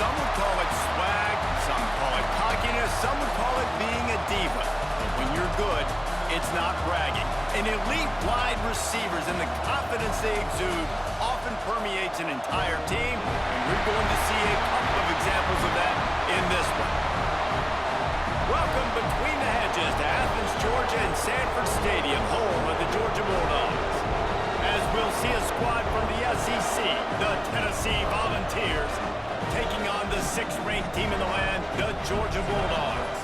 Some would call it swag, some call it cockiness, some would call it being a diva. But when you're good, it's not bragging. And elite wide receivers and the confidence they exude often permeates an entire team, and we're going to see a couple of examples of that in this one. Welcome between the hedges to Athens, Georgia and Sanford Stadium, home of the Georgia Bulldogs. As we'll see a squad from the SEC, the Tennessee Volunteers, taking on the 6th-ranked team in the land, the Georgia Bulldogs.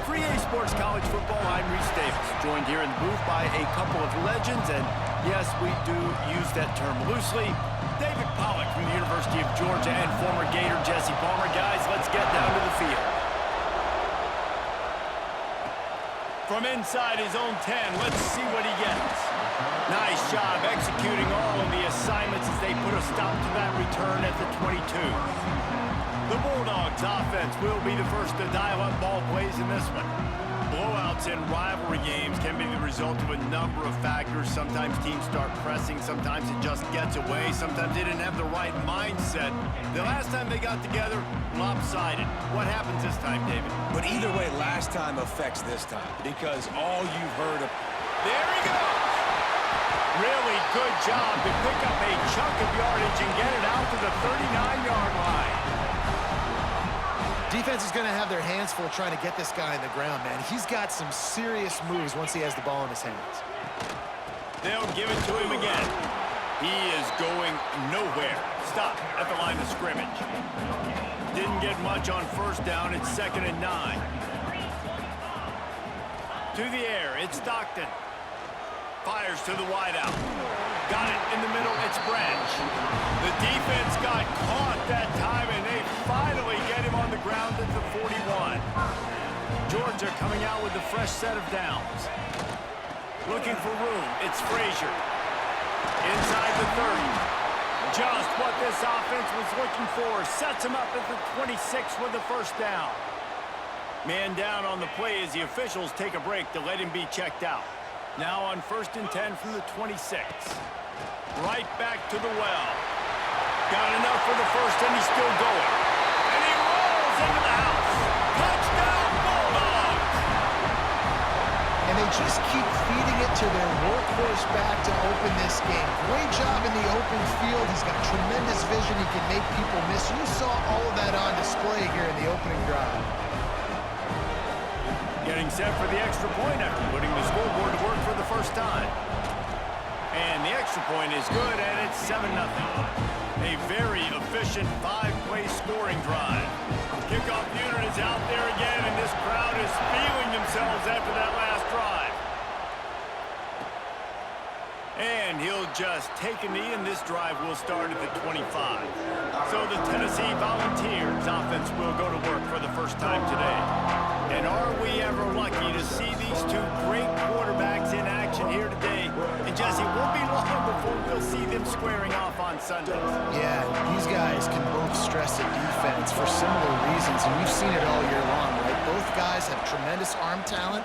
For EA Sports College Football, I'm Reese Davis, joined here in the booth by a couple of legends, and yes, we do use that term loosely. David Pollack from the University of Georgia and former Gator Jesse Palmer. Guys, let's get down to the field. From inside his own 10, let's see what he gets. Nice job executing all of the assignments as they put a stop to that return at the 22. The Bulldogs offense will be the first to dial up ball plays in this one. Blowouts in rivalry games can be the result of a number of factors. Sometimes teams start pressing, sometimes it just gets away, sometimes they didn't have the right mindset. The last time they got together, lopsided. What happens this time, David? But either way, last time affects this time, because all you've heard of... There he goes! Really good job to pick up a chunk of yardage and get it out to the 39-yard line. Defense is going to have their hands full trying to get this guy on the ground, man. He's got some serious moves once he has the ball in his hands. They'll give it to him again. He is going nowhere. Stop at the line of scrimmage. Didn't get much on first down. It's 2nd and 9. To the air, it's Stockton. Fires to the wideout. Got it in the middle, it's Branch. The defense got caught that time, and they finally get him on the ground at the 41. Georgia coming out with a fresh set of downs. Looking for room, it's Frazier. Inside the 30. Just what this offense was looking for. Sets him up at the 26 with the first down. Man down on the play as the officials take a break to let him be checked out. Now on 1st and 10 from the 26. Right back to the well. Got enough for the first, and he's still going. And he rolls into the house. Touchdown, Bulldogs! And they just keep feeding it to their workhorse back to open this game. Great job in the open field. He's got tremendous vision. He can make people miss. You saw all of that on display here in the opening drive. Getting set for the extra point after putting the scoreboard to work for the first time. And the extra point is good, and it's 7-0. A very efficient 5-play scoring drive. Kickoff unit is out there again, and this crowd is feeling themselves after that last drive. And he'll just take a knee, and this drive will start at the 25. So the Tennessee Volunteers offense will go to work for the first time today. And are we ever lucky to see these two great quarterbacks in action here today? And Jesse, it won't be long before we'll see them squaring off on Sundays. Yeah, these guys can both stress a defense for similar reasons, and we've seen it all year long, right? Both guys have tremendous arm talent.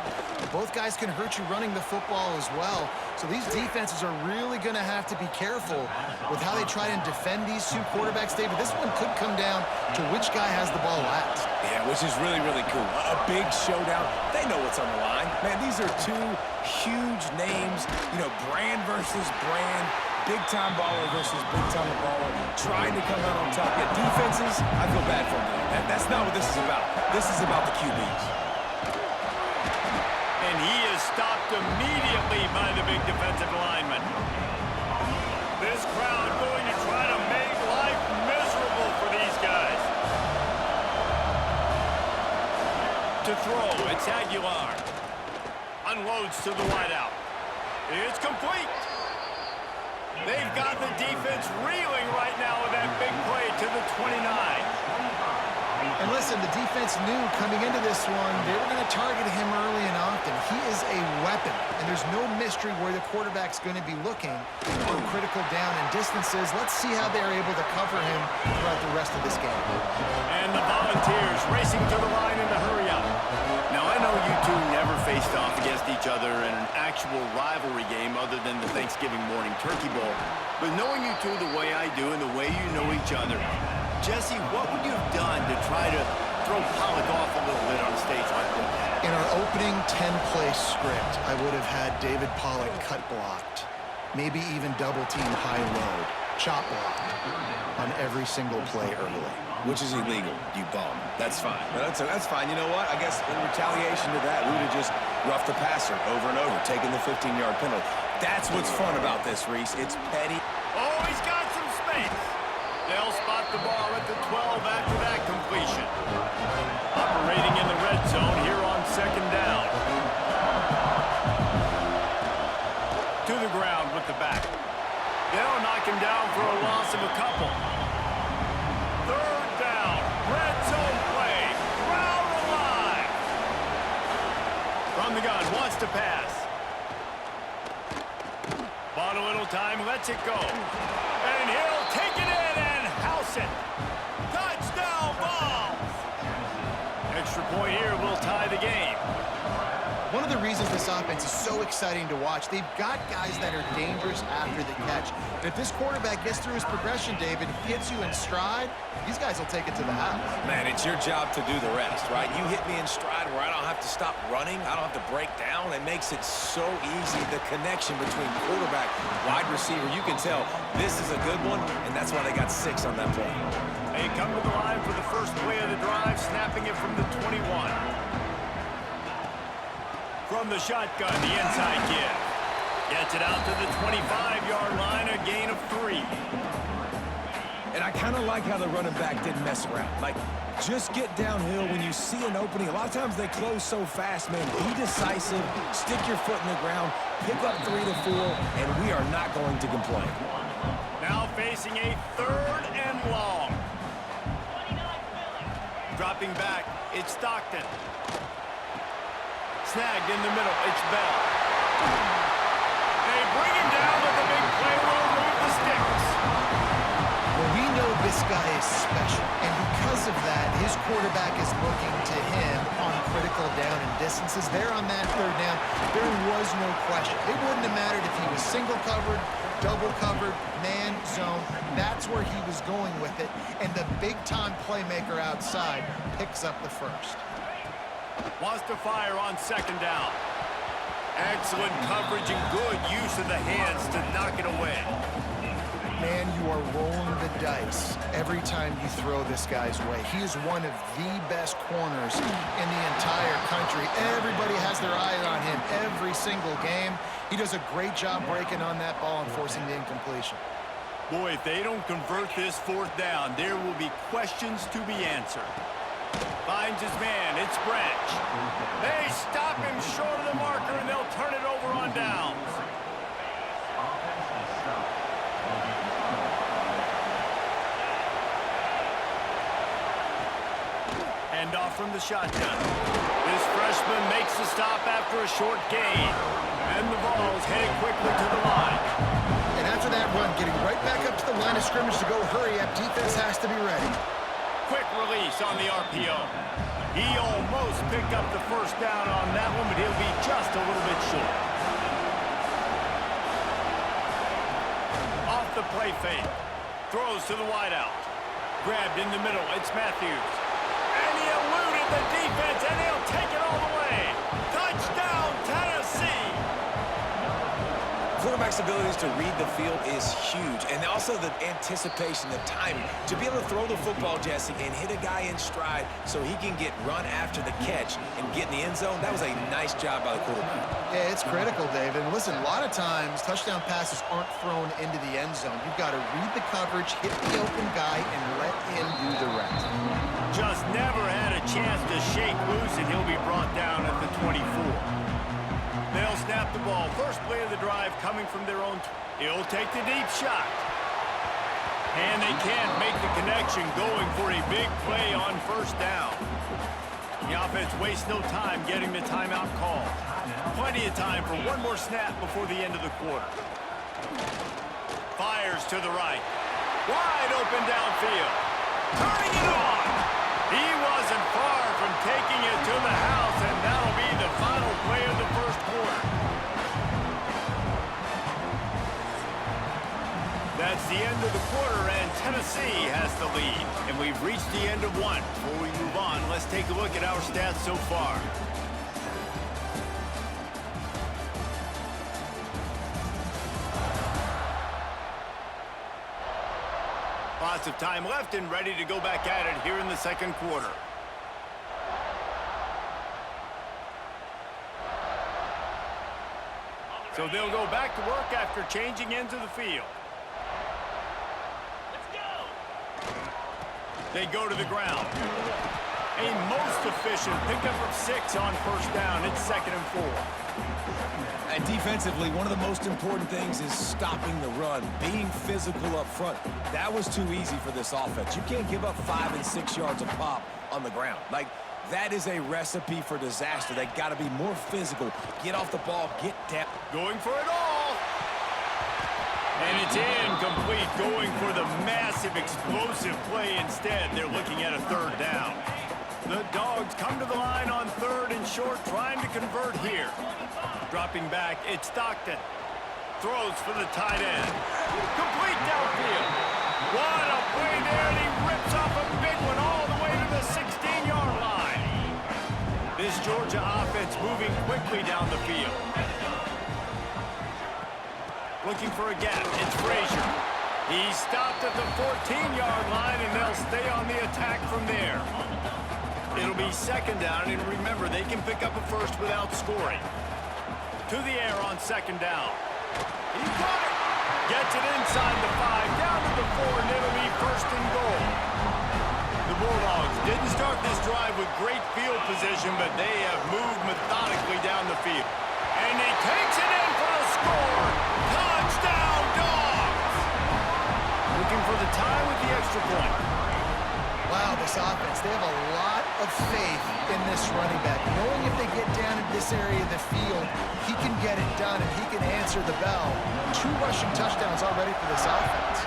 Both guys can hurt you running the football as well. So these defenses are really going to have to be careful with how they try and defend these two quarterbacks, David. This one could come down to which guy has the ball last. Yeah, which is really, really cool. A big showdown. They know what's on the line. Man, these are two huge names. You know, brand versus brand. Big-time baller versus big-time baller. Trying to come out on top. Yeah, defenses, I feel bad for them. That's not what this is about. This is about the QBs. And he is stopped immediately by the big defensive lineman. This crowd going to try to make life miserable for these guys. To throw, it's Aguilar. Unloads to the wideout. It's complete. They've got the defense reeling right now with that big play to the 29. And listen, the defense knew coming into this one, they were going to target him early and often. He is a weapon, and there's no mystery where the quarterback's going to be looking on critical down and distances. Let's see how they're able to cover him throughout the rest of this game. And the Volunteers racing to the line in the hurry-up. Now, I know you two never faced off against each other in an actual rivalry game other than the Thanksgiving morning turkey bowl. But knowing you two the way I do and the way you know each other, Jesse, what would you have done to try to throw Pollock off a little bit on a stage like this? In our opening 10-play script, I would have had David Pollock cut blocked, maybe even double team high load, chop blocked on every single play early. Which is illegal, you bum. That's fine. That's fine. You know what? I guess in retaliation to that, we would have just roughed the passer over and over, taking the 15-yard penalty. That's what's fun about this, Reese. It's petty. Oh, he's got some space. They'll spot the ball at the 12 after that completion. Operating in the red zone here on second down. To the ground with the back. They'll knock him down for a loss of a couple. Third down, red zone play, crowd alive. From the gun, wants to pass. Bought a little time, lets it go. And he'll take it in and house it. Touchdown Vols. Extra point here will tie the game. One of the reasons this offense is so exciting to watch, they've got guys that are dangerous after the catch. And if this quarterback gets through his progression, David, hits you in stride, these guys will take it to the house. Man, it's your job to do the rest, right? You hit me in stride where I don't have to stop running. I don't have to break down. It makes it so easy. The connection between quarterback, wide receiver, you can tell this is a good one, and that's why they got 6 on that play. They come to the line for the first play of the drive, snapping it from the 21. From the shotgun, the inside give. Gets it out to the 25-yard line, a gain of 3. And I kind of like how the running back didn't mess around. Like, just get downhill when you see an opening. A lot of times they close so fast, man. Be decisive, stick your foot in the ground, pick up 3 to 4, and we are not going to complain. Now facing a third and long. Dropping back, it's Stockton. Snagged in the middle, it's Bell. They bring him down with a big play, will move the sticks. Well, we know this guy is special, and because of that, his quarterback is looking to him on critical down and distances. There on that third down, there was no question. It wouldn't have mattered if he was single covered, double covered, man, zone. That's where he was going with it, and the big-time playmaker outside picks up the first. Wants to fire on second down. Excellent coverage and good use of the hands to knock it away. Man, you are rolling the dice every time you throw this guy's way. He is one of the best corners in the entire country. Everybody has their eye on him every single game. He does a great job breaking on that ball and forcing the incompletion. Boy, if they don't convert this fourth down, there will be questions to be answered. Finds his man, it's Branch. They stop him short of the marker, and they'll turn it over on downs. Hand off from the shotgun. This freshman makes the stop after a short gain. And the Vols headed quickly to the line. And after that run, getting right back up to the line of scrimmage to go hurry up, defense has to be ready. Quick release on the RPO. He almost picked up the first down on that one, but he'll be just a little bit short. Off the play fake. Throws to the wideout. Grabbed in the middle. It's Matthews. And he eluded the defense, and he'll take it all the way. Touchdown, Tennessee! Quarterback's abilities to read the field is huge, and also the anticipation, the timing. To be able to throw the football, Jesse, and hit a guy in stride so he can get run after the catch and get in the end zone, that was a nice job by the quarterback. Yeah, it's critical, David. And listen, a lot of times, touchdown passes aren't thrown into the end zone. You've got to read the coverage, hit the open guy, and let him do the rest. Just never had a chance to shake loose, and he'll be brought down at the 24. They'll snap the ball. First play of the drive coming from their own. He'll take the deep shot. And they can't make the connection, going for a big play on first down. The offense wastes no time getting the timeout call. Plenty of time for one more snap before the end of the quarter. Fires to the right. Wide open downfield. Turning it on. He wasn't far from taking it to the house, and that'll be the final play of the first quarter. That's the end of the quarter, and Tennessee has the lead. And we've reached the end of one. Before we move on, let's take a look at our stats so far. Lots of time left and ready to go back at it here in the second quarter. So they'll go back to work after changing ends of the field. They go to the ground. A most efficient pickup of 6 on first down. It's 2nd and 4. And defensively, one of the most important things is stopping the run, being physical up front. That was too easy for this offense. You can't give up 5 and 6 yards a pop on the ground. Like, that is a recipe for disaster. They got to be more physical. Get off the ball, get down. Going for it all. And it's incomplete, going for the massive explosive play instead. They're looking at a 3rd down. The Dogs come to the line on 3rd and short, trying to convert here. Dropping back, it's Stockton. Throws for the tight end. Complete downfield. What a play there, and he rips off a big one all the way to the 16-yard line. This Georgia offense moving quickly down the field. Looking for a gap, it's Frazier. He stopped at the 14-yard line, and they'll stay on the attack from there. It'll be 2nd down, and remember, they can pick up a first without scoring. To the air on 2nd down. He got it. Gets it inside the 5, down to the 4, and it'll be 1st and goal. The Bulldogs didn't start this drive with great field position, but they have moved methodically down the field. And he takes it in for the score. Touchdown, Dogs! Looking for the tie with the extra point. Wow, this offense, they have a lot of faith in this running back. Knowing if they get down in this area of the field, he can get it done and he can answer the bell. 2 rushing touchdowns already for this offense.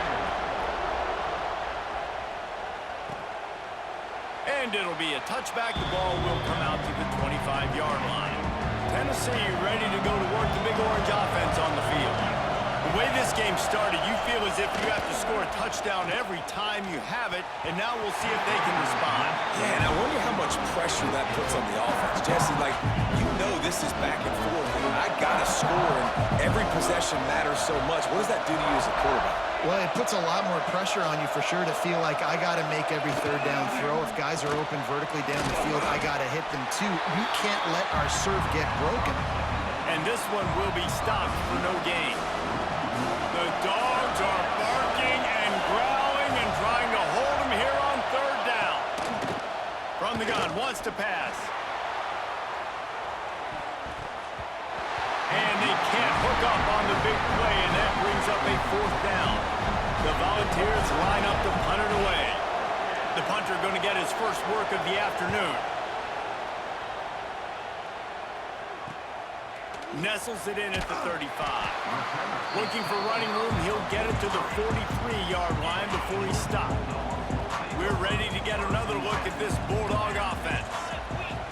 And it'll be a touchback. The ball will come out to the 25-yard line. Tennessee ready to go to work the Big Orange offense on the field. The way this game started, you feel as if you have to score a touchdown every time you have it, and now we'll see if they can respond. Yeah, and I wonder how much pressure that puts on the offense. Jesse, like, you know this is back and forth. I got to score, and every possession matters so much. What does that do to you as a quarterback? Well, it puts a lot more pressure on you for sure to feel like I got to make every 3rd down throw. If guys are open vertically down the field, I got to hit them too. We can't let our serve get broken. And this one will be stopped for no gain. The Dogs are barking and growling and trying to hold him here on 3rd down. From the gun, wants to pass. And they can't hook up on the big play, and that brings up a 4th down. The Volunteers line up to punt it away. The punter going to get his first work of the afternoon. Nestles it in at the 35. Looking for running room, he'll get it to the 43-yard line before he stopped. We're ready to get another look at this Bulldog offense.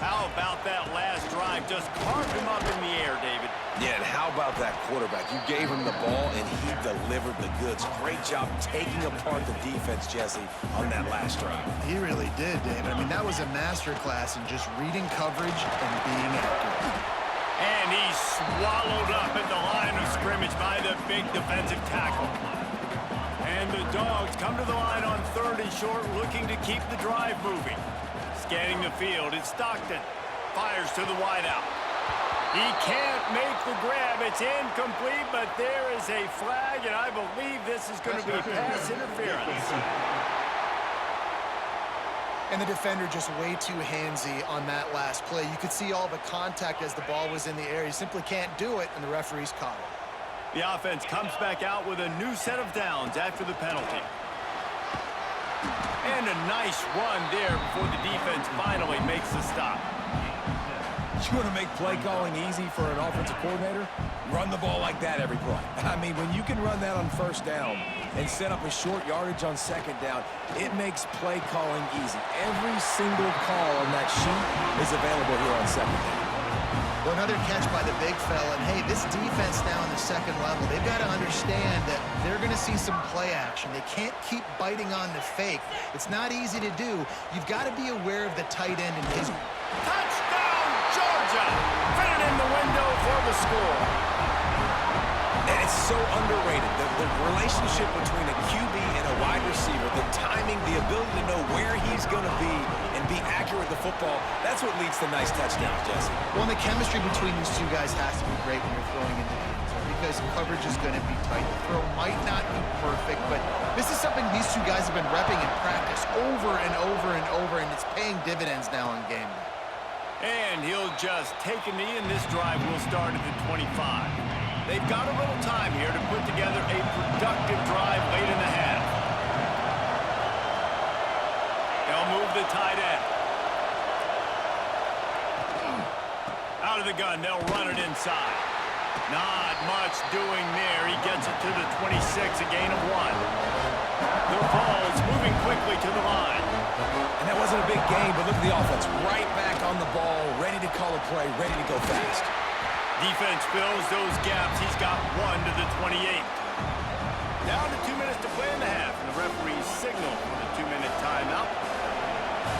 How about that last drive? Just carved him up in the air, David. Yeah, and how about that quarterback? You gave him the ball, and he delivered the goods. Great job taking apart the defense, Jesse, on that last drive. He really did, David. I mean, that was a masterclass in just reading coverage and being accurate. And he's swallowed up at the line of scrimmage by the big defensive tackle. And the Dogs come to the line on 3rd and short, looking to keep the drive moving. Scanning the field, it's Stockton. Fires to the wideout. He can't make the grab. It's incomplete, but there is a flag, and I believe this is going to be pass interference. And the defender just way too handsy on that last play. You could see all the contact as the ball was in the air. He simply can't do it, and the referee's caught it. The offense comes back out with a new set of downs after the penalty. And a nice run there before the defense finally makes the stop. You want to make play calling easy for an offensive coordinator? Run the ball like that every play. I mean, when you can run that on 1st down and set up a short yardage on 2nd down, it makes play calling easy. Every single call on that sheet is available here on 2nd down. Well, another catch by the big fella. And hey, this defense now in the second level, they've got to understand that they're going to see some play action. They can't keep biting on the fake. It's not easy to do. You've got to be aware of the tight end and his... Touchdown, Georgia! Fit it in the window for the score. And it's so underrated. The relationship between a QB and a wide receiver, the timing, the ability to know where he's going to be and be accurate with the football, that's what leads to nice touchdowns, Jesse. Well, the chemistry between these two guys has to be great when you're throwing into defense because coverage is going to be tight. The throw might not be perfect, but this is something these two guys have been repping in practice over and over and over, and it's paying dividends now on game day. And he'll just take a knee, and this drive will start at the 25. They've got a little time here to put together a productive drive late in the half. They'll move the tight end. Out of the gun, they'll run it inside. Not much doing there. He gets it to the 26, a gain of 1. The ball's moving quickly to the line. And that wasn't a big gain, but look at the offense. Right back on the ball, ready to call a play, ready to go fast. Defense fills those gaps. He's got 1 to the 28. Down to 2 minutes to play in the half, and the referee's signal for the 2-minute timeout.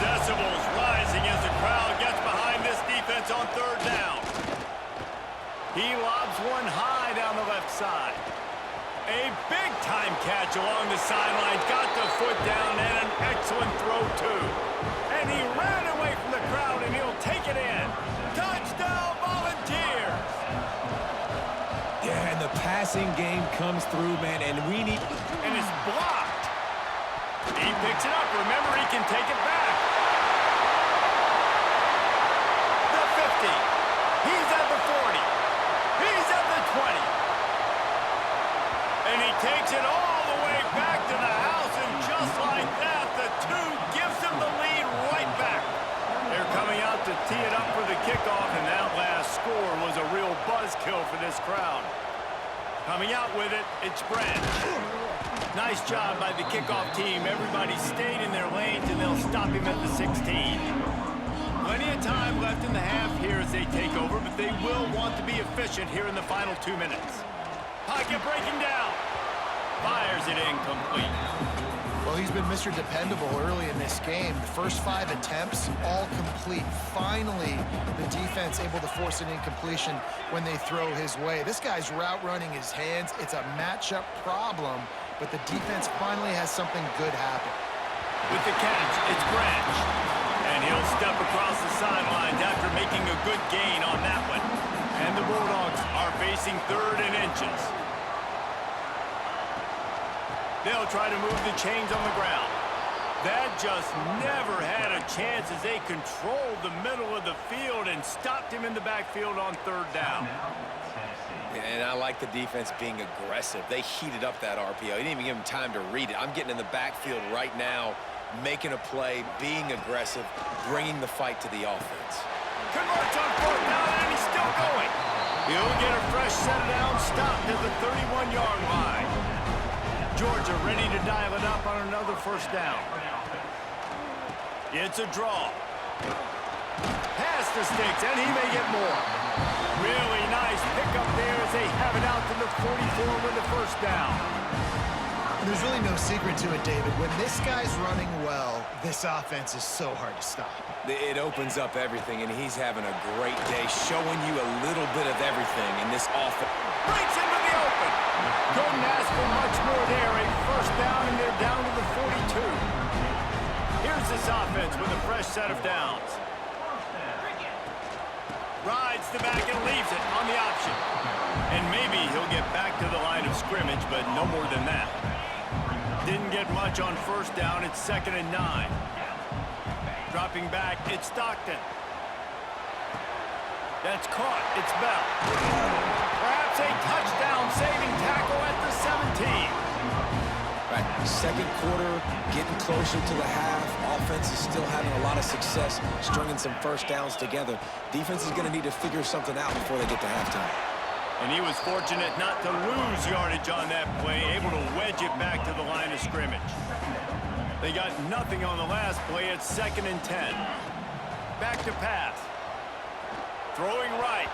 Decibels rising as the crowd gets behind this defense on third down. He lobs one high down the left side. A big-time catch along the sideline. Got the foot down and an excellent throw, too. And he ran away from the crowd, and he'll take it in. Touchdown, Volunteers! Yeah, and the passing game comes through, man, and we need... And it's blocked. He picks it up. Remember, he can take it back. The 50. He's at the 40. He's at the 20. And he takes it all the way back to the house, and just like that, the 2 gives him the lead right back. They're coming out to tee it up for the kickoff, and that last score was a real buzzkill for this crowd. Coming out with it, it's Branch. Nice job by the kickoff team. Everybody stayed in their lanes, and they'll stop him at the 16. Plenty of time left in the half here as they take over, but they will want to be efficient here in the final 2 minutes. Pocket breaking down. Fires it incomplete. Well, he's been Mr. Dependable early in this game. The first 5 attempts, all complete. Finally, the defense able to force an incompletion when they throw his way. This guy's route running his hands. It's a matchup problem, but the defense finally has something good happen. With the catch, it's Branch. And he'll step across the sidelines after making a good gain on that one. And the Bulldogs are facing 3rd and inches. They'll try to move the chains on the ground. That just never had a chance as they controlled the middle of the field and stopped him in the backfield on 3rd down. And I like the defense being aggressive. They heated up that RPO. He didn't even give him time to read it. I'm getting in the backfield right now, making a play, being aggressive, bringing the fight to the offense. Converts on 4th down, and he's still going. He'll get a fresh set of downs, stopped at the 31-yard line. Georgia ready to dial it up on another 1st down. It's a draw. Past the sticks, and he may get more. Really nice pickup there as they have it out to the 44 with the 1st down. There's really no secret to it, David. When this guy's running well, this offense is so hard to stop. It opens up everything, and he's having a great day, showing you a little bit of everything in this offense. Breaks into the open. Couldn't ask for much more there. A 1st down, and they're down to the 42. Here's this offense with a fresh set of downs. Rides the back and leaves it on the option. And maybe he'll get back to the line of scrimmage, but no more than that. Didn't get much on 1st down. It's 2nd and 9. Dropping back, it's Stockton. That's caught. It's Bell. Perhaps a touchdown-saving tackle at the 17. Right, 2nd quarter, getting closer to the half. Offense is still having a lot of success stringing some 1st downs together. Defense is going to need to figure something out before they get to halftime. And he was fortunate not to lose yardage on that play, able to wedge it back to the line of scrimmage. They got nothing on the last play. It's 2nd and 10. Back to pass. Throwing right.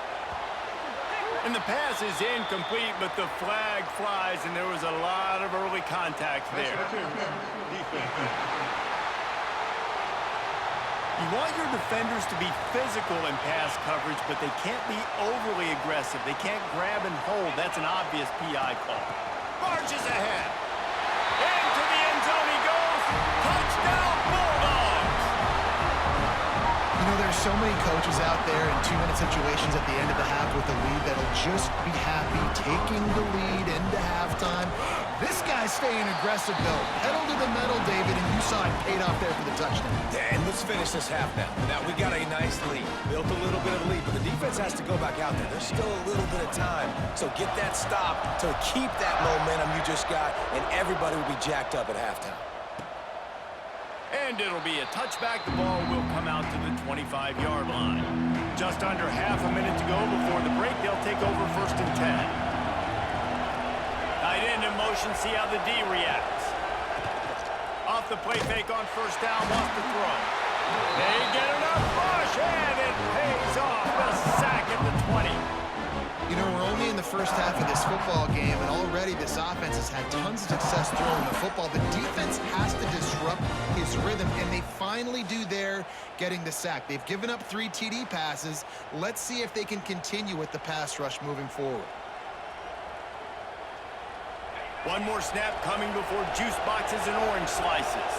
And the pass is incomplete, but the flag flies, and there was a lot of early contact there. You want your defenders to be physical in pass coverage, but they can't be overly aggressive. They can't grab and hold. That's an obvious PI call. Marches ahead. Into the end zone he goes. Touchdown, Bulldogs! You know, there's so many coaches out there in 2-minute situations at the end of the half with a lead that'll just be happy taking the lead into halftime. This guy's staying aggressive, though. Pedal to the metal, David, and you saw it paid off there for the touchdown. And let's finish this half now. Now, we got a nice lead. Built a little bit of a lead, but the defense has to go back out there. There's still a little bit of time. So get that stop to keep that momentum you just got, and everybody will be jacked up at halftime. And it'll be a touchback. The ball will come out to the 25-yard line. Just under half a minute to go before the break. They'll take over 1st and 10. Tight end in motion, see how the D reacts. Off the play fake on 1st down, wants to throw. They get enough push, and it pays off. A sack at the 20. You know, we're only in the first half of this football game, and already this offense has had tons of success throwing the football. The defense has to disrupt his rhythm, and they finally do there, getting the sack. They've given up 3 TD passes. Let's see if they can continue with the pass rush moving forward. One more snap coming before juice boxes and orange slices.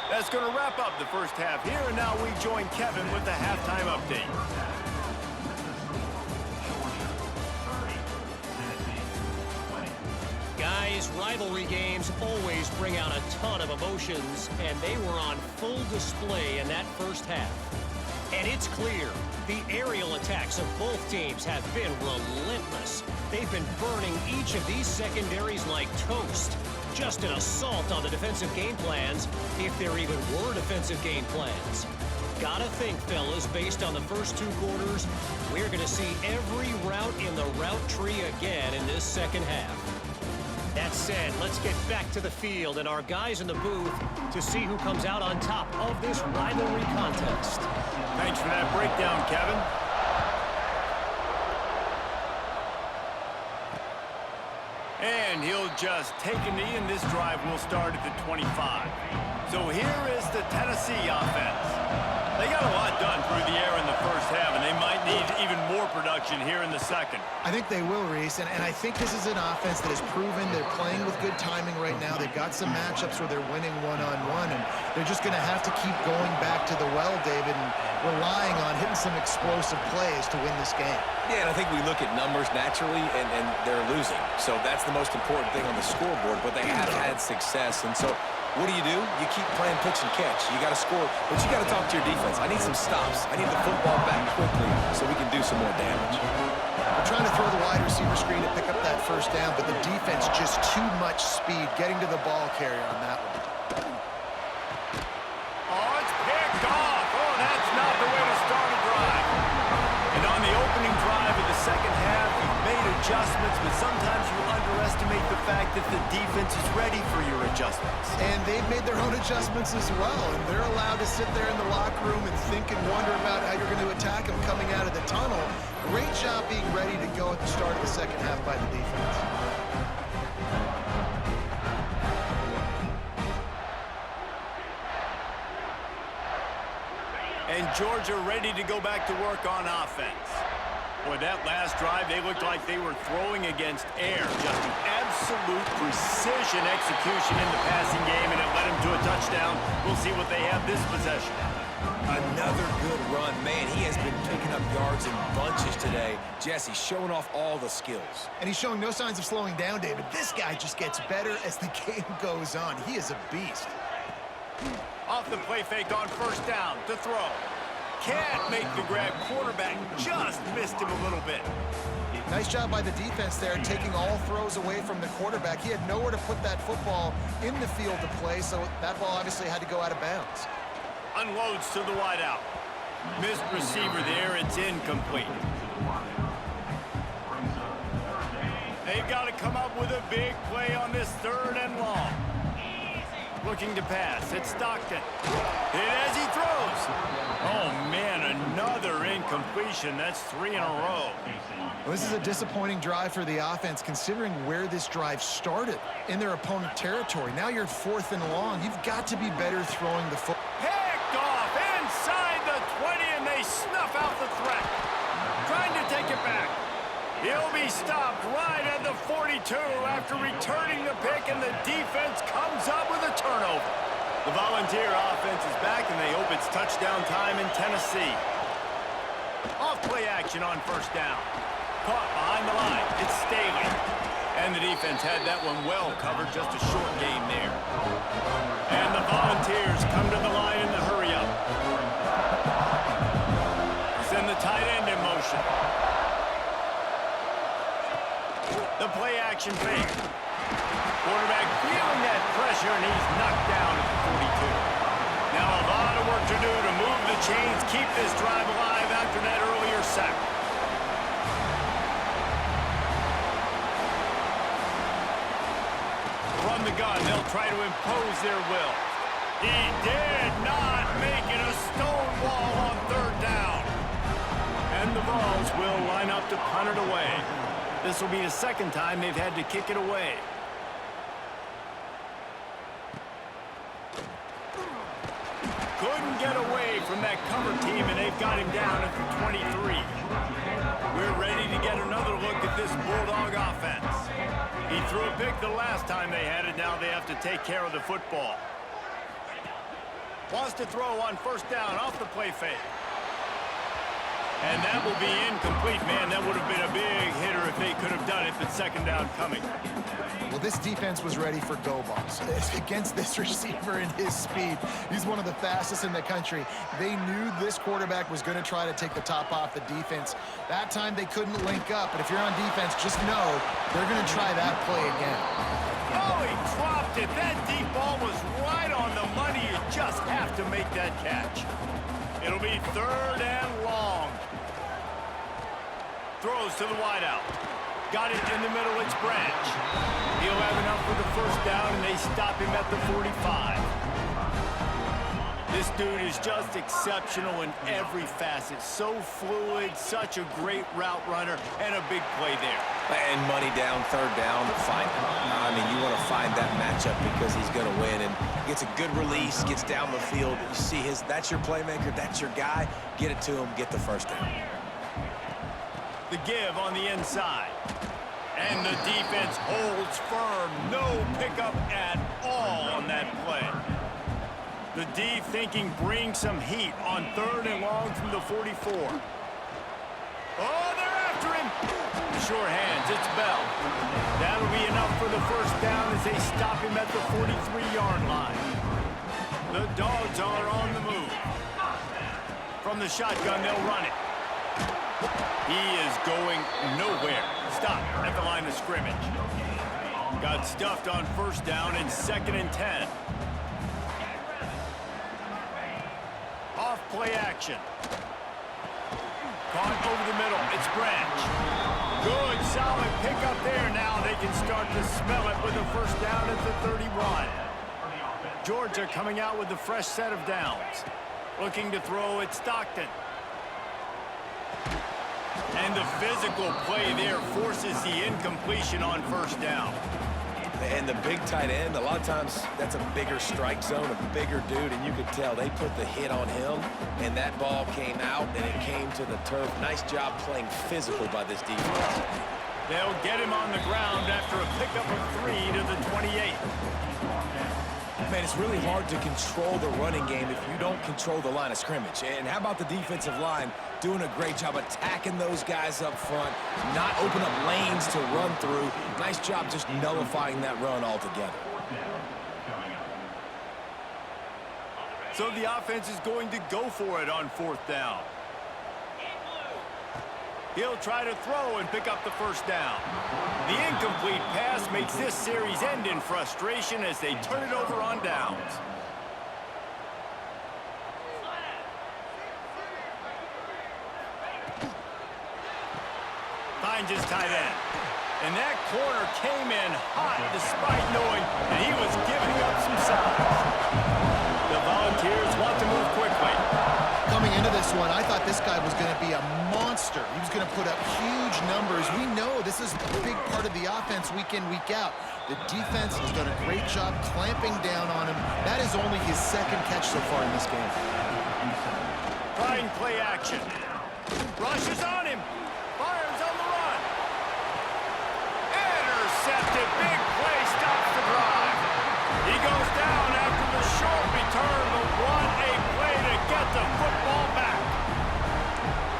That's going to wrap up the first half here, and now we join Kevin with the halftime update. Guys, rivalry games always bring out a ton of emotions, and they were on full display in that first half. And it's clear, the aerial attacks of both teams have been relentless. They've been burning each of these secondaries like toast. Just an assault on the defensive game plans, if there even were defensive game plans. Gotta think, fellas, based on the first 2 quarters, we're gonna see every route in the route tree again in this second half. That said, let's get back to the field and our guys in the booth to see who comes out on top of this rivalry contest. Thanks for that breakdown, Kevin. And he'll just take a knee, and this drive will start at the 25. So here is the Tennessee offense. They got a lot done through the air in the first half, and they might need even more production here in the second. I think they will, Reese, and I think this is an offense that has proven they're playing with good timing right now. They've got some matchups where they're winning one-on-one, and they're just going to have to keep going back to the well, David, and relying on hitting some explosive plays to win this game. Yeah, and I think we look at numbers naturally, and they're losing. So that's the most important thing on the scoreboard, but they have had success. And so what do? You keep playing pitch and catch. You got to score, but you got to talk to your defense. I need some stops. I need the football back quickly so we can do some more damage. We're trying to throw the wide receiver screen to pick up that first down, but the defense just too much speed getting to the ball carrier on that one. Oh, it's picked off. Oh, that's not the way to start a drive. And on the opening drive of the second half, you've made adjustments, but sometimes you underestimate the fact that the defense is ready for your adjustments. And they've made their own adjustments as well, and they're allowed to sit there in the locker room and think and wonder about how you're going to attack them coming out of the tunnel. Great job being ready to go at the start of the second half by the defense. And Georgia ready to go back to work on offense. Boy, that last drive, they looked like they were throwing against air. Just an absolute precision execution in the passing game, and it led them to a touchdown. We'll see what they have this possession. Another good run. Man, he has been picking up yards in bunches today. Jesse showing off all the skills. And he's showing no signs of slowing down, David. This guy just gets better as the game goes on. He is a beast. Off the play fake on first down to throw. Can't make the grab. Quarterback just missed him a little bit. Nice job by the defense there, taking all throws away from the quarterback. He had nowhere to put that football in the field to play, so that ball obviously had to go out of bounds. Unloads to the wideout. Missed receiver there. It's incomplete. They've got to come up with a big play on this 3rd and long. Looking to pass. It's Stockton. Hit as he throws. Oh, man, another incompletion. That's 3 in a row. Well, this is a disappointing drive for the offense, considering where this drive started, in their opponent territory. Now you're 4th and long. You've got to be better throwing the football. Picked off inside the 20, and they snuff out the threat. Trying to take it back. He'll be stopped right at the 42 after returning the pick, and the defense comes up with a turnover. The Volunteer offense is back, and they hope it's touchdown time in Tennessee. Off-play action on first down. Caught behind the line. It's Staley. And the defense had that one well covered, just a short gain there. And the Volunteers come to the line in the hurry-up. Send the tight end in motion. The play action fake. Quarterback feeling that pressure, and he's knocked down at the 42. Now a lot of work to do to move the chains, keep this drive alive after that earlier sack. From the gun, they'll try to impose their will. He did not make it a stone wall on 3rd down. And the Vols will line up to punt it away. This will be the 2nd time they've had to kick it away. Couldn't get away from that cover team, and they've got him down at the 23. We're ready to get another look at this Bulldog offense. He threw a pick the last time they had it. Now they have to take care of the football. Wants to throw on first down off the play fake. And that will be incomplete, man. That would have been a big hitter if they could have done it, but 2nd down coming. Well, this defense was ready for go balls. Against this receiver and his speed, he's one of the fastest in the country. They knew this quarterback was going to try to take the top off the defense. That time they couldn't link up, but if you're on defense, just know they're going to try that play again. Oh, he dropped it. That deep ball was right on the money. You just have to make that catch. It'll be 3rd and long. Throws to the wideout. Got it in the middle. It's Branch. He'll have enough for the 1st down, and they stop him at the 45. This dude is just exceptional in every facet. So fluid, such a great route runner, and a big play there. And money down, 3rd down, find him. I mean, you want to find that matchup because he's going to win, and gets a good release, gets down the field. You see that's your playmaker, that's your guy. Get it to him, get the 1st down. The give on the inside. And the defense holds firm. No pickup at all on that play. The D thinking bring some heat on 3rd and long from the 44. Oh, they're after him. Sure hands, it's Bell. That'll be enough for the 1st down as they stop him at the 43-yard line. The Dogs are on the move. From the shotgun, they'll run it. He is going nowhere. Stop at the line of scrimmage. Got stuffed on 1st down and 2nd and 10. Off play action. Caught over the middle. It's Branch. Good, solid pickup there. Now they can start to smell it with a 1st down at the 31. Georgia coming out with a fresh set of downs. Looking to throw at Stockton. And the physical play there forces the incompletion on 1st down. And the big tight end, a lot of times that's a bigger strike zone, a bigger dude, and you could tell they put the hit on him, and that ball came out, and it came to the turf. Nice job playing physical by this defense. They'll get him on the ground after a pickup of 3 to the 28. Man, it's really hard to control the running game if you don't control the line of scrimmage. And how about the defensive line doing a great job attacking those guys up front, not open up lanes to run through. Nice job just nullifying that run altogether. So the offense is going to go for it on 4th down. He'll try to throw and pick up the 1st down. The incomplete pass makes this series end in frustration as they turn it over on downs. Finds his tight end. And that corner came in hot despite knowing that he was giving up some size. this guy was going to be a monster. He was going to put up huge numbers. We know this is a big part of the offense week in, week out. The defense has done a great job clamping down on him. That is only his second catch so far in this game. Trying play action. Rushes on him. Fires on the run. Intercepted. Big play. Stops the drive. He goes down after the short return, but what a play to get the football back.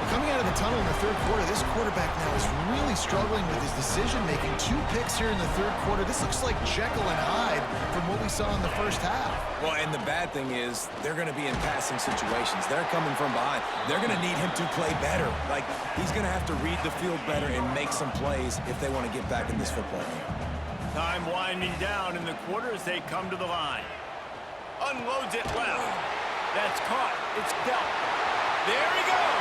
Coming out of the tunnel in the third quarter, this quarterback now is really struggling with his decision-making. 2 picks here in the third quarter. This looks like Jekyll and Hyde from what we saw in the first half. Well, and the bad thing is they're going to be in passing situations. They're coming from behind. They're going to need him to play better. Like, he's going to have to read the field better and make some plays if they want to get back in this football game. Time winding down in the quarter as they come to the line. Unloads it left. That's caught. It's dealt. There he goes.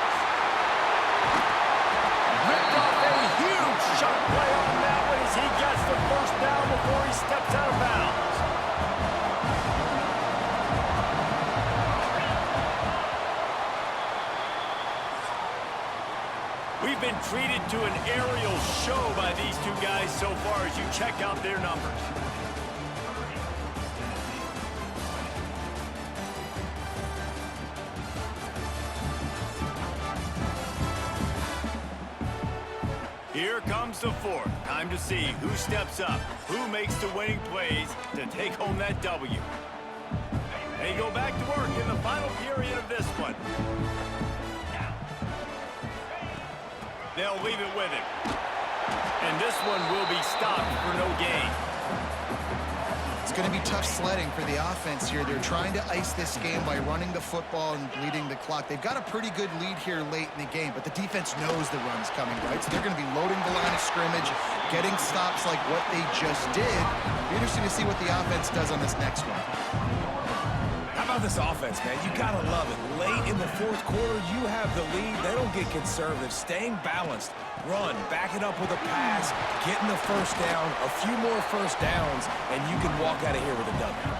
Ripped off a huge shot play on that one as he gets the first down before he steps out of bounds. We've been treated to an aerial show by these two guys so far as you check out their numbers. Here comes the fourth. Time to see who steps up, who makes the winning plays to take home that W. They go back to work in the final period of this one. They'll leave it with him. And this one will be stopped for no gain. It's going to be tough sledding for the offense here. They're trying to ice this game by running the football and bleeding the clock. They've got a pretty good lead here late in the game, but the defense knows the run's coming, right? So they're going to be loading the line of scrimmage, getting stops like what they just did. It'll be interesting to see what the offense does on this next one. How about this offense, man? You got to love it. Late in the fourth quarter, you have the lead. They don't get conservative. Staying balanced. Run, back it up with a pass, getting the first down, a few more first downs, and you can walk out of here with a W.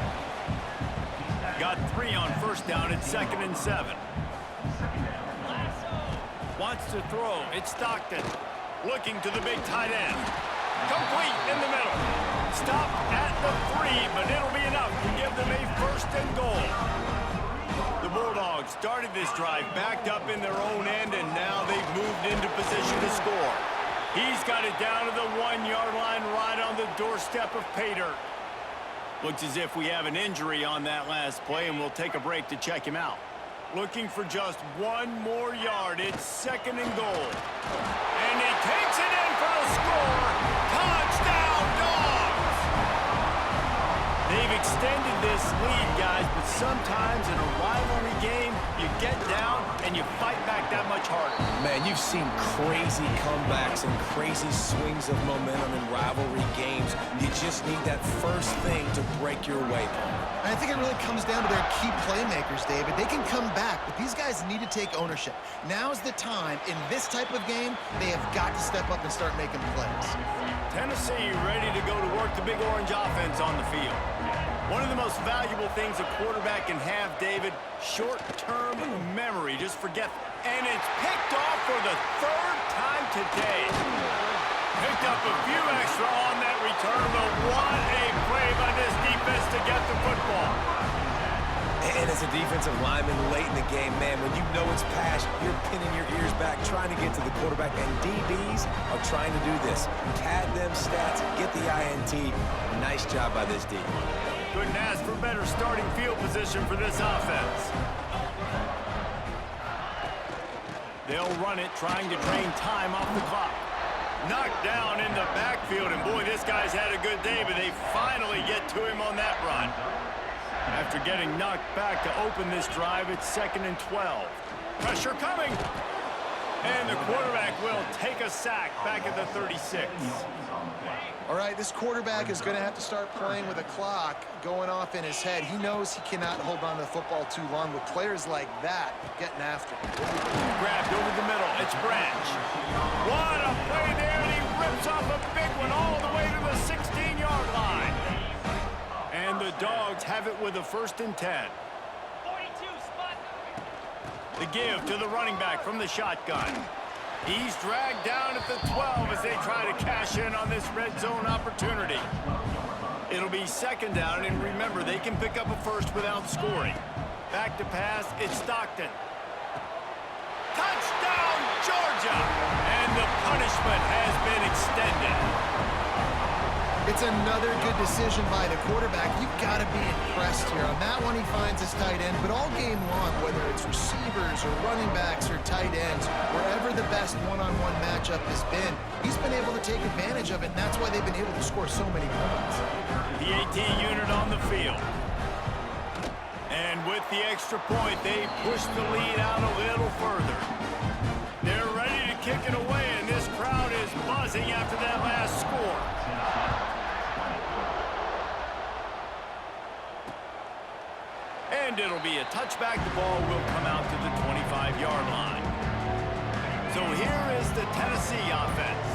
Got 3 on first down at 2nd and 7. Wants to throw. It's Stockton. Looking to the big tight end. Complete in the middle. Stop at the 3, but it'll be enough to give them a 1st and goal. The Bulldogs started this drive backed up in their own end, and now they've moved into position to score. He's got it down to the 1-yard line right on the doorstep of Pater. Looks as if we have an injury on that last play, and we'll take a break to check him out. Looking for just 1 more yard. It's 2nd and goal. And he takes it in for the score. Touchdown, Dogs! They've extended this lead, guys, but sometimes in a rivalry game, you get down and you fight back that much harder. Man, you've seen crazy comebacks and crazy swings of momentum in rivalry games. You just need that first thing to break your way, Paul. And I think it really comes down to their key playmakers, David. They can come back, but these guys need to take ownership. Now's the time. In this type of game, they have got to step up and start making plays. Tennessee ready to go to work the Big Orange offense on the field. One of the most valuable things a quarterback can have, David, short-term memory. Just forget. And it's picked off for the 3rd time today. Picked up a few extra on that return, but what a play by this defense to get the football. And as a defensive lineman late in the game, man, when you know it's pass, you're pinning your ears back, trying to get to the quarterback, and DBs are trying to do this. Pad them stats, get the INT. Nice job by this D. Couldn't ask for better starting field position for this offense. They'll run it, trying to drain time off the clock. Knocked down in the backfield, and boy, this guy's had a good day, but they finally get to him on that run. After getting knocked back to open this drive, it's 2nd and 12. Pressure coming. And the quarterback will take a sack back at the 36. All right, this quarterback is going to have to start playing with a clock going off in his head. He knows he cannot hold on to the football too long with players like that getting after him. Grabbed over the middle. It's Branch. What a play there, and he rips off a big one all the way to the 16-yard line. And the Dogs have it with a 1st and 10. The give to the running back from the shotgun. He's dragged down at the 12 as they try to cash in on this red zone opportunity. It'll be second down, and remember, they can pick up a first without scoring. Back to pass, it's Stockton. Touchdown, Georgia! And the punishment has been extended. It's another good decision by the quarterback. You've got to be impressed here. On that one, he finds his tight end, but all game long, whether it's receivers or running backs or tight ends, wherever the best one-on-one matchup has been, he's been able to take advantage of it, and that's why they've been able to score so many points. The AT unit on the field. And with the extra point, they push the lead out a little further. They're ready to kick it away, and this crowd is buzzing after that last score. And it'll be a touchback. The ball will come out to the 25-yard line. So here is the Tennessee offense.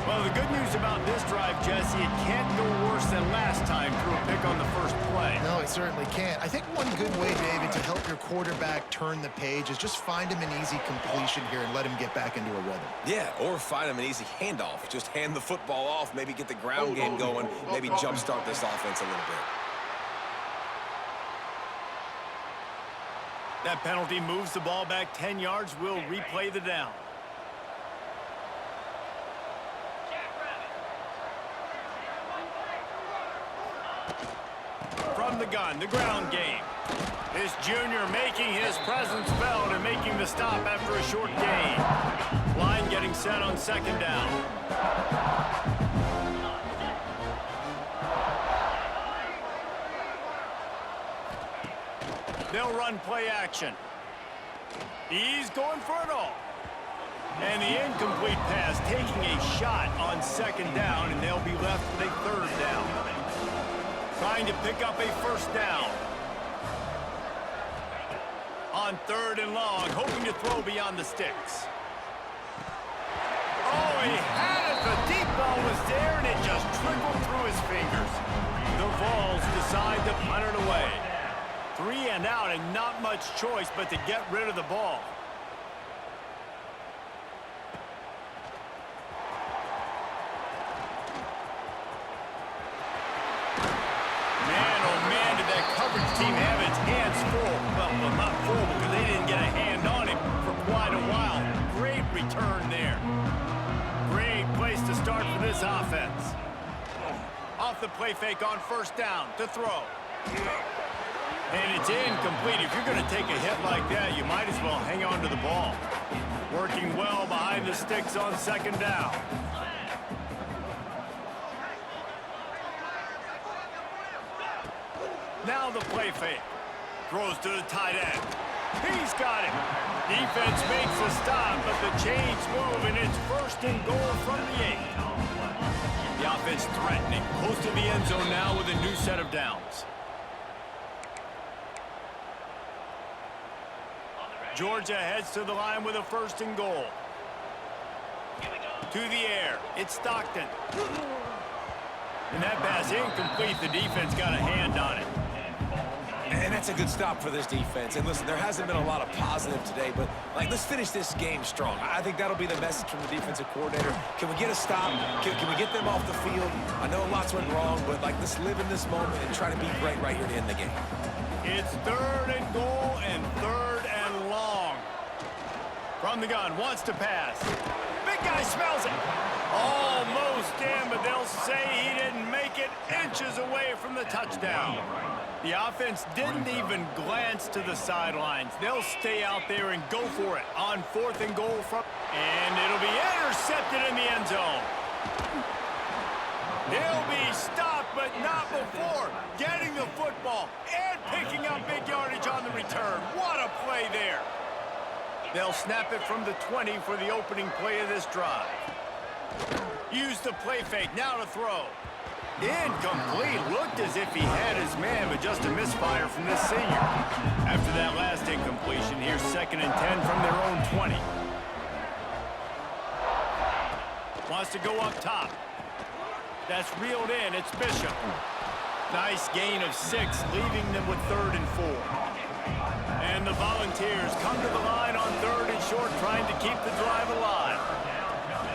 Well, the good news about this drive, Jesse, it can't go worse than last time through a pick on the first play. No, it certainly can't. I think one good way, David, to help your quarterback turn the page is just find him an easy completion here and let him get back into a rhythm. Yeah, or find him an easy handoff. Just hand the football off, maybe get the ground game going, maybe jumpstart this offense a little bit. That penalty moves the ball back 10 yards. We'll replay the down. From the gun, the ground game. This junior making his presence felt and making the stop after a short gain. Line getting set on second down. They'll run play action. He's going for it all. And the incomplete pass taking a shot on second down, and they'll be left with a third down. Trying to pick up a first down. On third and long, hoping to throw beyond the sticks. Oh, he had it. The deep ball was there, and it just trickled through his fingers. The Vols decide to punt it away. 3 and out, and not much choice but to get rid of the ball. Man, oh man, did that coverage team have its hands full. Well, not full because they didn't get a hand on him for quite a while. Great return there. Great place to start for this offense. Off the play fake on first down to throw. And it's incomplete. If you're going to take a hit like that, you might as well hang on to the ball. Working well behind the sticks on second down. Now the play fake. Throws to the tight end. He's got it. Defense makes the stop, but the chains move, and it's first and goal from the 8. The offense threatening. Close to the end zone now with a new set of downs. Georgia heads to the line with a first and goal. To the air. It's Stockton. And that pass incomplete. The defense got a hand on it. And that's a good stop for this defense. And listen, there hasn't been a lot of positive today, but let's finish this game strong. I think that'll be the message from the defensive coordinator. Can we get a stop? Can we get them off the field? I know lots went wrong, but let's live in this moment and try to be great right here to end the game. It's third and goal and third and long. From the gun, wants to pass. Big guy smells it. Almost in, but they'll say he didn't make it, inches away from the touchdown. The offense didn't even glance to the sidelines. They'll stay out there and go for it on fourth and goal from, and it'll be intercepted in the end zone. They'll be stopped, but not before getting the football and picking up big yardage on the return. What a play there. They'll snap it from the 20 for the opening play of this drive. Use the play fake, now to throw. Incomplete. Looked as if he had his man, but just a misfire from this senior. After that last incompletion, here's second and 10 from their own 20. Wants to go up top. That's reeled in. It's Bishop. Nice gain of 6, leaving them with third and 4. And the Volunteers come to the line on 3rd and short, trying to keep the drive alive.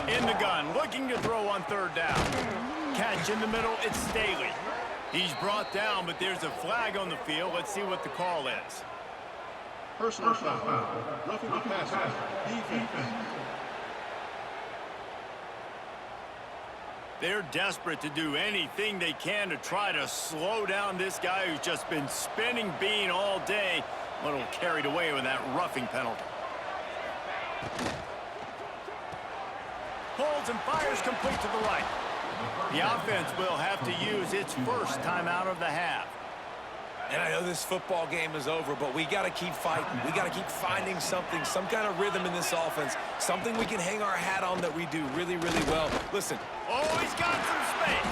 In the gun, looking to throw on 3rd down. Catch in the middle, it's Staley. He's brought down, but there's a flag on the field. Let's see what the call is. Personal foul. Roughing the passer. Defense. They're desperate to do anything they can to try to slow down this guy who's just been spinning bean all day. A little carried away with that roughing penalty. Pulls and fires complete to the right. The offense will have to use its first timeout of the half. And I know this football game is over, but we got to keep fighting. We got to keep finding something, some kind of rhythm in this offense, something we can hang our hat on that we do really, really well. Listen. Oh, he's got some space.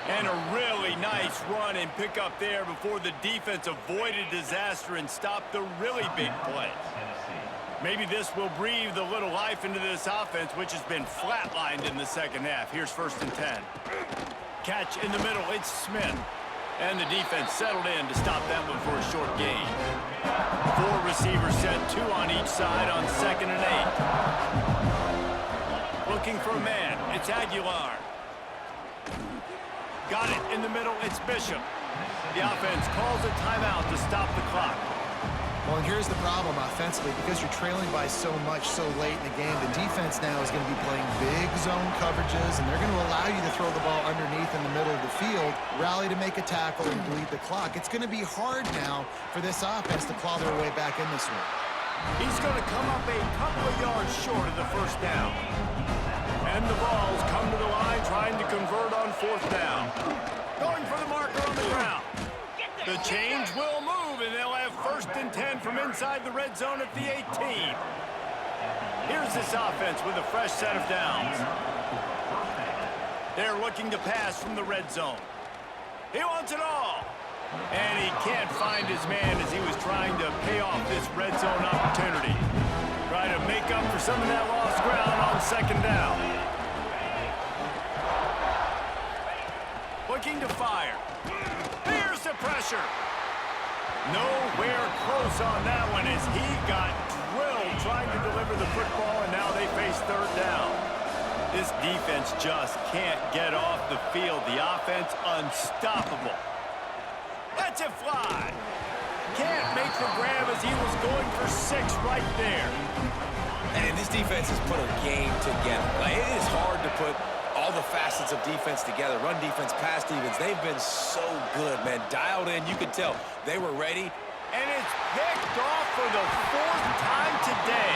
And a really nice run and pick up there before the defense avoided disaster and stopped the really big play. Maybe this will breathe a little life into this offense, which has been flatlined in the second half. Here's 1st and 10. Catch in the middle, it's Smith. And the defense settled in to stop that one for a short gain. 4 receivers set, 2 on each side on 2nd and 8. Looking for a man, it's Aguilar. Got it in the middle, it's Bishop. The offense calls a timeout to stop the clock. Well, and here's the problem offensively. Because you're trailing by so much so late in the game, the defense now is going to be playing big zone coverages, and they're going to allow you to throw the ball underneath in the middle of the field, rally to make a tackle, and bleed the clock. It's going to be hard now for this offense to claw their way back in this one. He's going to come up a couple of yards short of the 1st down. And the balls come to the line, trying to convert on 4th down. Going for the marker on the ground. The change will move, and they'll have 1st and 10 from inside the red zone at the 18. Here's this offense with a fresh set of downs. They're looking to pass from the red zone. He wants it all. And he can't find his man as he was trying to pay off this red zone opportunity. Try to make up for some of that lost ground on 2nd down. Looking to fire. Here's the pressure. Nowhere close on that one as he got drilled trying to deliver the football, and now they face 3rd down. This defense just can't get off the field. The offense unstoppable. Lets it fly. Can't make the grab as he was going for 6 right there. And this defense has put a game together. Like, it is hard to put all the facets of defense together. Run defense, pass defense. They've been so good, man. Dialed in. You could tell they were ready. And it's picked off for the 4th time today.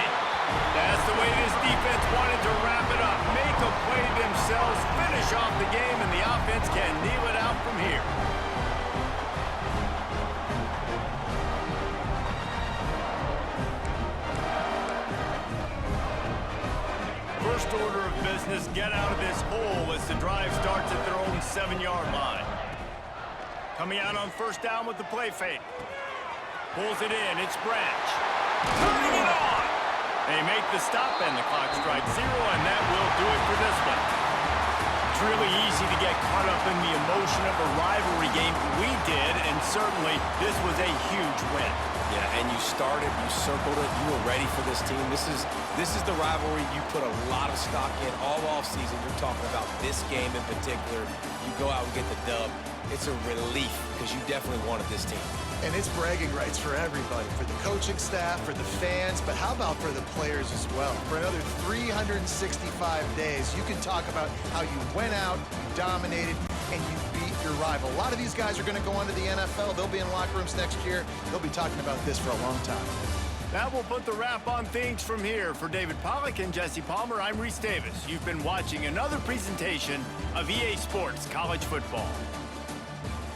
That's the way this defense wanted to wrap it up. Make a play themselves, finish off the game, and the offense can kneel it out from here. First order of business, get out of this hole as the drive starts at their own 7-yard line. Coming out on 1st down with the play fake. Pulls it in, it's Branch. Turning it on! They make the stop and the clock strikes 0, and that will do it for this one. It's really easy to get caught up in the emotion of a rivalry game. We did, and certainly this was a huge win. Yeah, and you started, you circled it, you were ready for this team. This is the rivalry you put a lot of stock in all offseason. You're talking about this game in particular. You go out and get the dub. It's a relief because you definitely wanted this team. And it's bragging rights for everybody, for the coaching staff, for the fans, but how about for the players as well? For another 365 days, you can talk about how you went out, you dominated, and you beat your rival. A lot of these guys are going to go on to the NFL. They'll be in locker rooms next year. They'll be talking about this for a long time. That will put the wrap on things from here. For David Pollack and Jesse Palmer, I'm Reese Davis. You've been watching another presentation of EA Sports College Football.